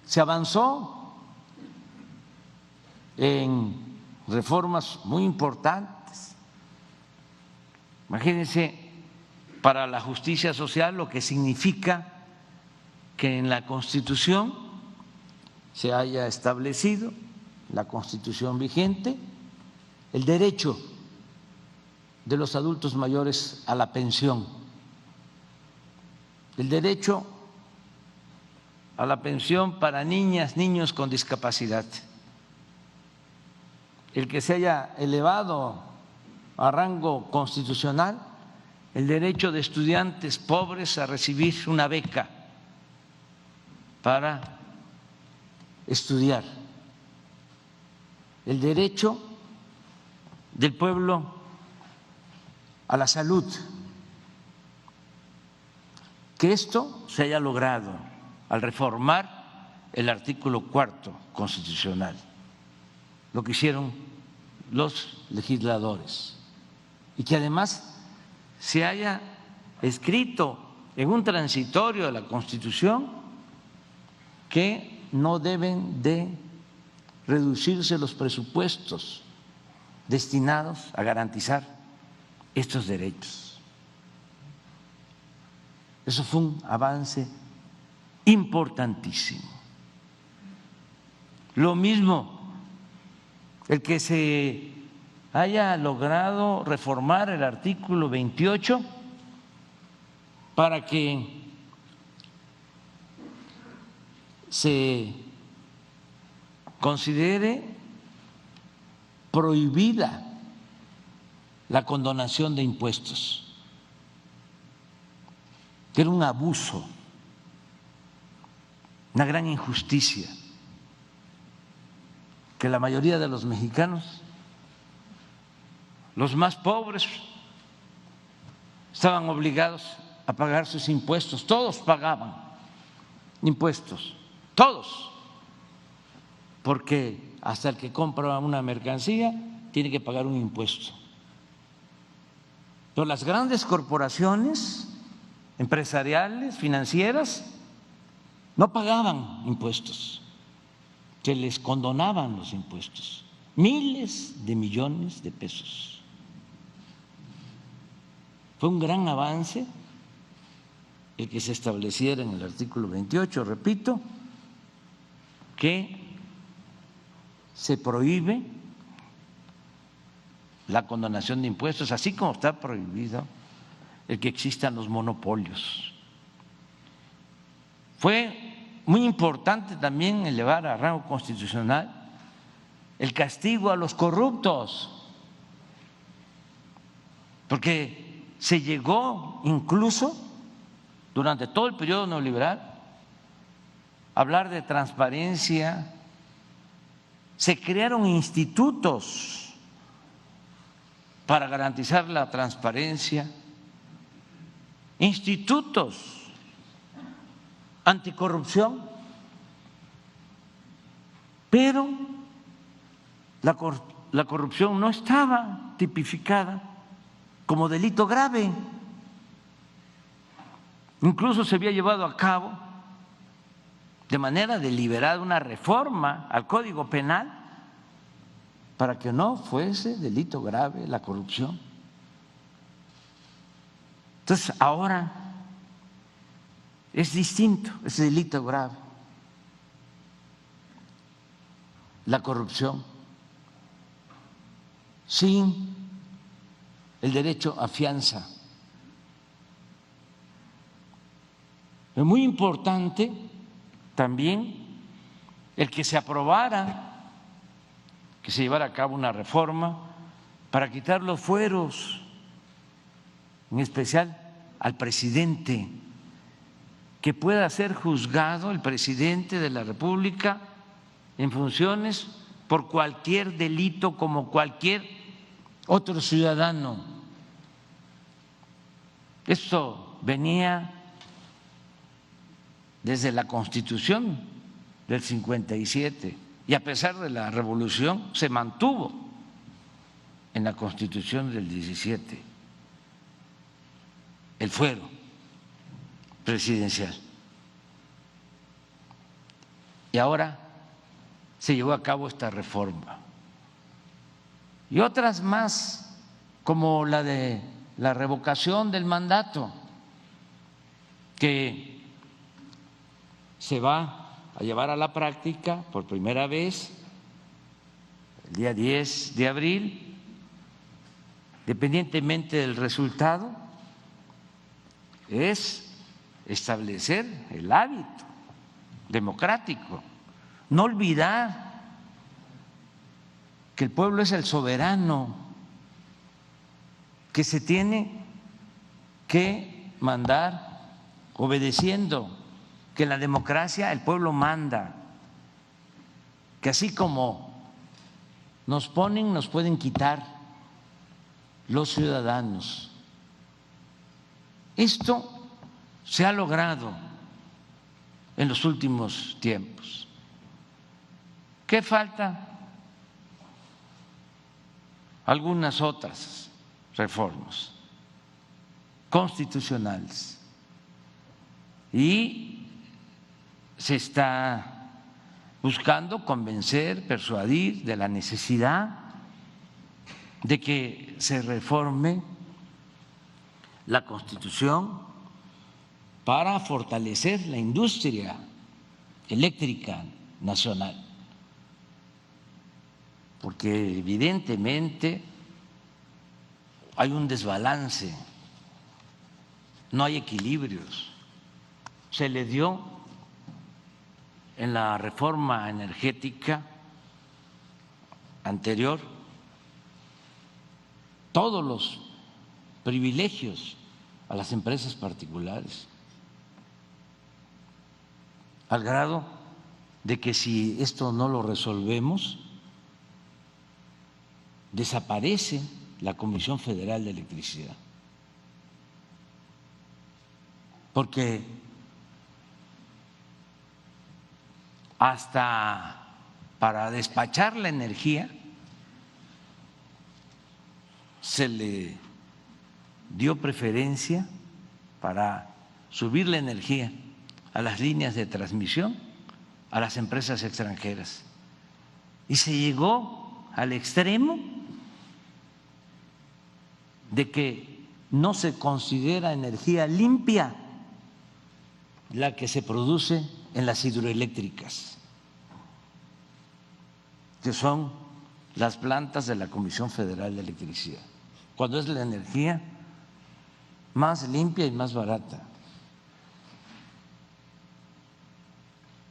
Se avanzó en reformas muy importantes. Imagínense, para la justicia social, lo que significa que en la Constitución se haya establecido, la Constitución vigente, el derecho de los adultos mayores a la pensión, el derecho a la pensión para niñas, niños con discapacidad, el que se haya elevado a rango constitucional el derecho de estudiantes pobres a recibir una beca para estudiar, el derecho del pueblo a la salud. Que esto se haya logrado al reformar el artículo 4 constitucional, lo que hicieron los legisladores, y que además se haya escrito en un transitorio de la Constitución que no deben de reducirse los presupuestos destinados a garantizar estos derechos. Eso fue un avance importantísimo. Lo mismo, el que se haya logrado reformar el artículo 28 para que se considere prohibida la condonación de impuestos, que era un abuso, una gran injusticia, que la mayoría de los mexicanos, los más pobres, estaban obligados a pagar sus impuestos. Todos pagaban impuestos, todos, porque hasta el que compra una mercancía tiene que pagar un impuesto. Pero las grandes corporaciones empresariales, financieras, no pagaban impuestos, se les condonaban los impuestos, miles de millones de pesos. Fue un gran avance el que se estableciera en el artículo 28, repito, que se prohíbe la condonación de impuestos, así como está prohibido el que existan los monopolios. Fue muy importante también elevar a rango constitucional el castigo a los corruptos, porque se llegó incluso durante todo el periodo neoliberal a hablar de transparencia, se crearon institutos para garantizar la transparencia, institutos anticorrupción, pero la corrupción no estaba tipificada como delito grave. Incluso se había llevado a cabo de manera deliberada una reforma al Código Penal para que no fuese delito grave la corrupción. Entonces, ahora es distinto, es delito grave la corrupción, sin el derecho a fianza. Es muy importante también el que se aprobara, que se llevara a cabo una reforma para quitar los fueros, en especial al presidente, que pueda ser juzgado el presidente de la República en funciones por cualquier delito como cualquier otro ciudadano. Esto venía desde la Constitución del 57 y a pesar de la revolución se mantuvo en la Constitución del 17 el fuero presidencial. Y ahora se llevó a cabo esta reforma. Y otras más, como la de la revocación del mandato, que se va a llevar a la práctica por primera vez el día 10 de abril, independientemente del resultado, es establecer el hábito democrático, no olvidar que el pueblo es el soberano, que se tiene que mandar obedeciendo, que en la democracia el pueblo manda, que así como nos ponen, nos pueden quitar los ciudadanos. Esto se ha logrado en los últimos tiempos. ¿Qué falta? Algunas otras reformas constitucionales, y se está buscando convencer, persuadir de la necesidad de que se reforme la Constitución para fortalecer la industria eléctrica nacional, porque evidentemente hay un desbalance, no hay equilibrios. Se le dio en la reforma energética anterior todos los privilegios a las empresas particulares, al grado de que si esto no lo resolvemos, desaparece la Comisión Federal de Electricidad, porque hasta para despachar la energía se le dio preferencia para subir la energía a las líneas de transmisión a las empresas extranjeras, y se llegó al extremo de que no se considera energía limpia la que se produce en las hidroeléctricas, que son las plantas de la Comisión Federal de Electricidad, cuando es la energía más limpia y más barata.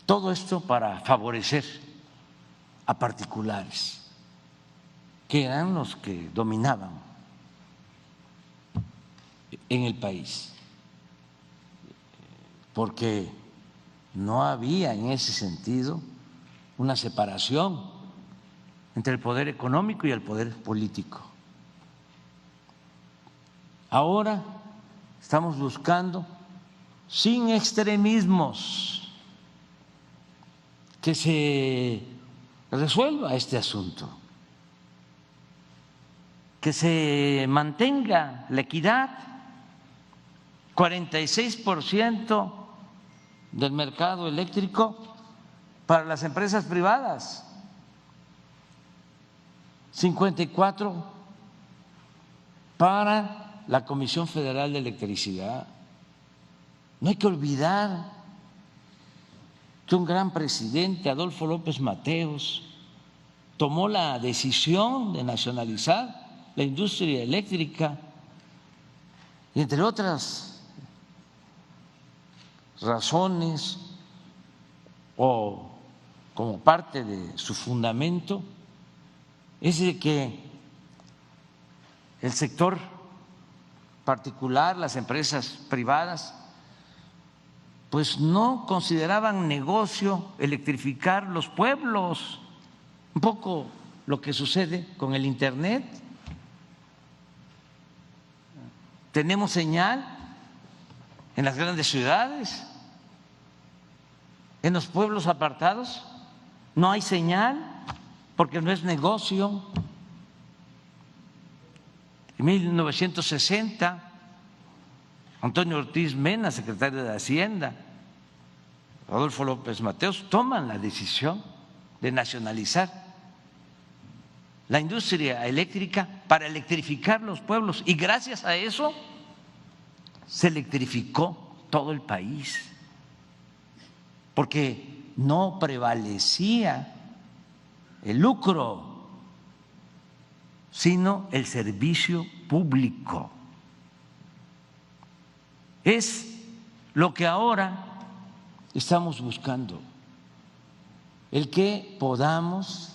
Todo esto para favorecer a particulares, que eran los que dominaban en el país, porque no había en ese sentido una separación entre el poder económico y el poder político. Ahora estamos buscando, sin extremismos, que se resuelva este asunto, que se mantenga la equidad. 46% del mercado eléctrico para las empresas privadas, 54% para la Comisión Federal de Electricidad. No hay que olvidar que un gran presidente, Adolfo López Mateos, tomó la decisión de nacionalizar la industria eléctrica, y entre otras razones, o como parte de su fundamento, es de que el sector particular, las empresas privadas, pues no consideraban negocio electrificar los pueblos, un poco lo que sucede con el Internet. Tenemos señal en las grandes ciudades, en los pueblos apartados no hay señal porque no es negocio. En 1960, Antonio Ortiz Mena, secretario de Hacienda, Adolfo López Mateos, toman la decisión de nacionalizar la industria eléctrica para electrificar los pueblos, y gracias a eso se electrificó todo el país, porque no prevalecía el lucro, sino el servicio público. Es lo que ahora estamos buscando, el que podamos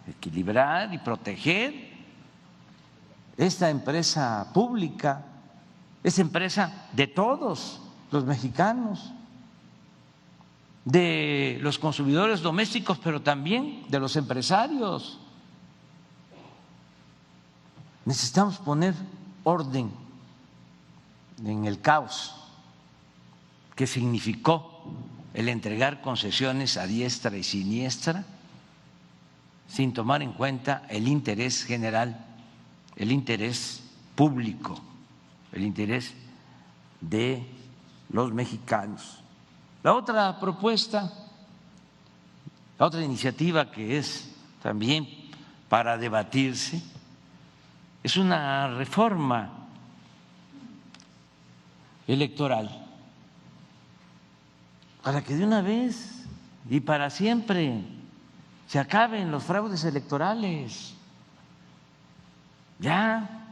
equilibrar y proteger esta empresa pública, es empresa de todos los mexicanos, de los consumidores domésticos, pero también de los empresarios. Necesitamos poner orden en el caos que significó el entregar concesiones a diestra y siniestra sin tomar en cuenta el interés general, el interés público, el interés de los mexicanos. La otra propuesta, la otra iniciativa que es también para debatirse, es una reforma electoral para que de una vez y para siempre se acaben los fraudes electorales. Ya,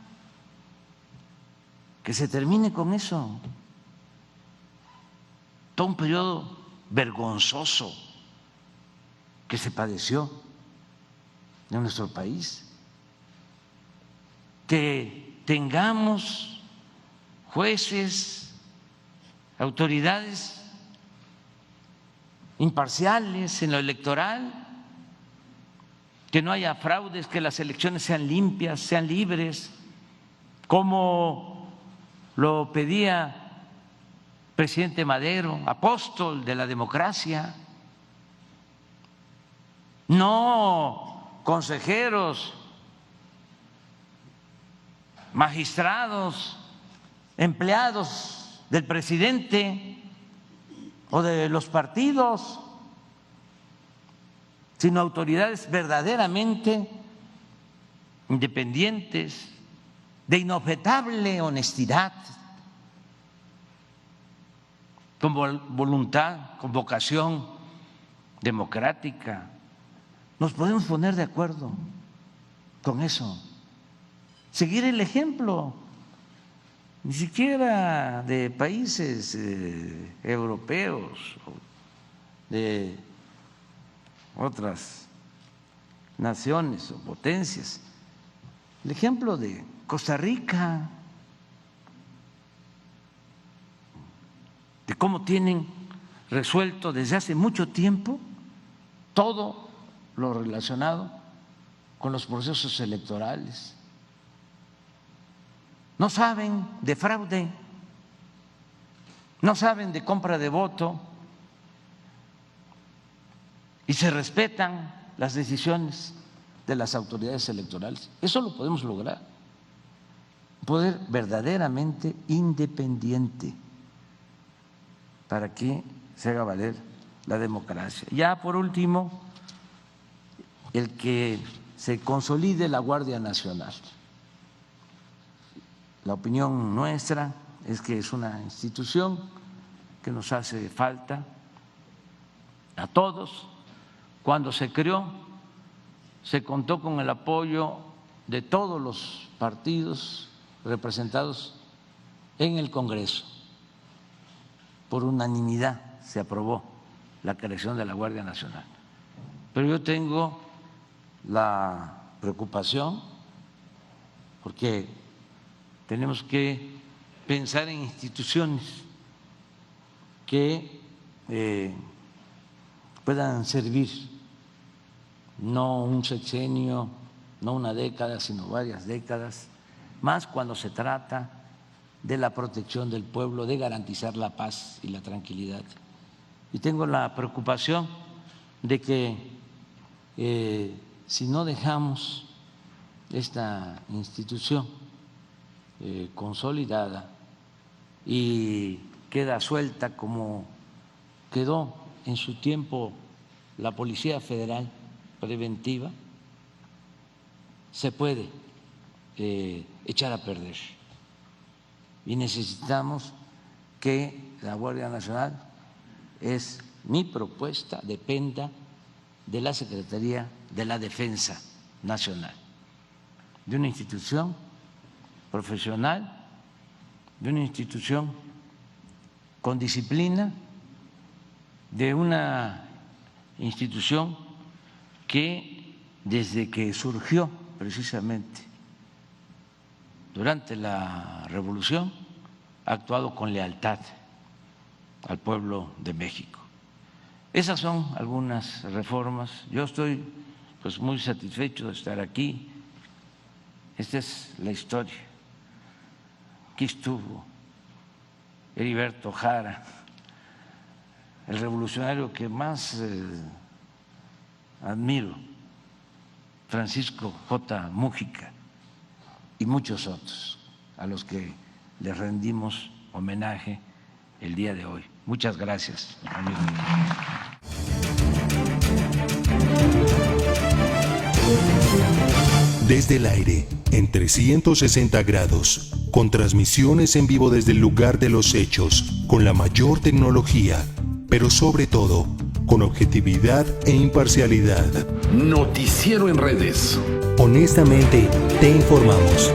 que se termine con eso. Todo un periodo vergonzoso que se padeció en nuestro país. Que tengamos jueces, autoridades imparciales en lo electoral, que no haya fraudes, que las elecciones sean limpias, sean libres, como lo pedía el presidente Madero, apóstol de la democracia. No consejeros, magistrados, empleados del presidente o de los partidos, sino autoridades verdaderamente independientes, de inobjetable honestidad, con voluntad, con vocación democrática. Nos podemos poner de acuerdo con eso, seguir el ejemplo, ni siquiera de países europeos o de otras naciones o potencias, el ejemplo de Costa Rica, de cómo tienen resuelto desde hace mucho tiempo todo lo relacionado con los procesos electorales. No saben de fraude, no saben de compra de voto y se respetan las decisiones de las autoridades electorales. Eso lo podemos lograr, un poder verdaderamente independiente para que se haga valer la democracia. Ya por último, el que se consolide la Guardia Nacional. La opinión nuestra es que es una institución que nos hace falta a todos. Cuando se creó, se contó con el apoyo de todos los partidos representados en el Congreso. Por unanimidad se aprobó la creación de la Guardia Nacional. Pero yo tengo la preocupación porque tenemos que pensar en instituciones que puedan servir no un sexenio, no una década, sino varias décadas, más cuando se trata de la protección del pueblo, de garantizar la paz y la tranquilidad. Y tengo la preocupación de que si no dejamos esta institución consolidada y queda suelta como quedó en su tiempo la Policía Federal Preventiva, se puede echar a perder. Y necesitamos que la Guardia Nacional, es mi propuesta, dependa de la Secretaría de la Defensa Nacional, de una institución profesional, de una institución con disciplina, de una institución que desde que surgió precisamente durante la Revolución ha actuado con lealtad al pueblo de México. Esas son algunas reformas. Yo estoy pues muy satisfecho de estar aquí. Esta es la historia. Aquí estuvo Heriberto Jara, el revolucionario que más admiro, Francisco J. Múgica, y muchos otros a los que les rendimos homenaje el día de hoy. Muchas gracias, amigo. Desde el aire, en 360 grados, con transmisiones en vivo desde el lugar de los hechos, con la mayor tecnología, pero sobre todo, con objetividad e imparcialidad. Noticiero en redes. Honestamente, te informamos.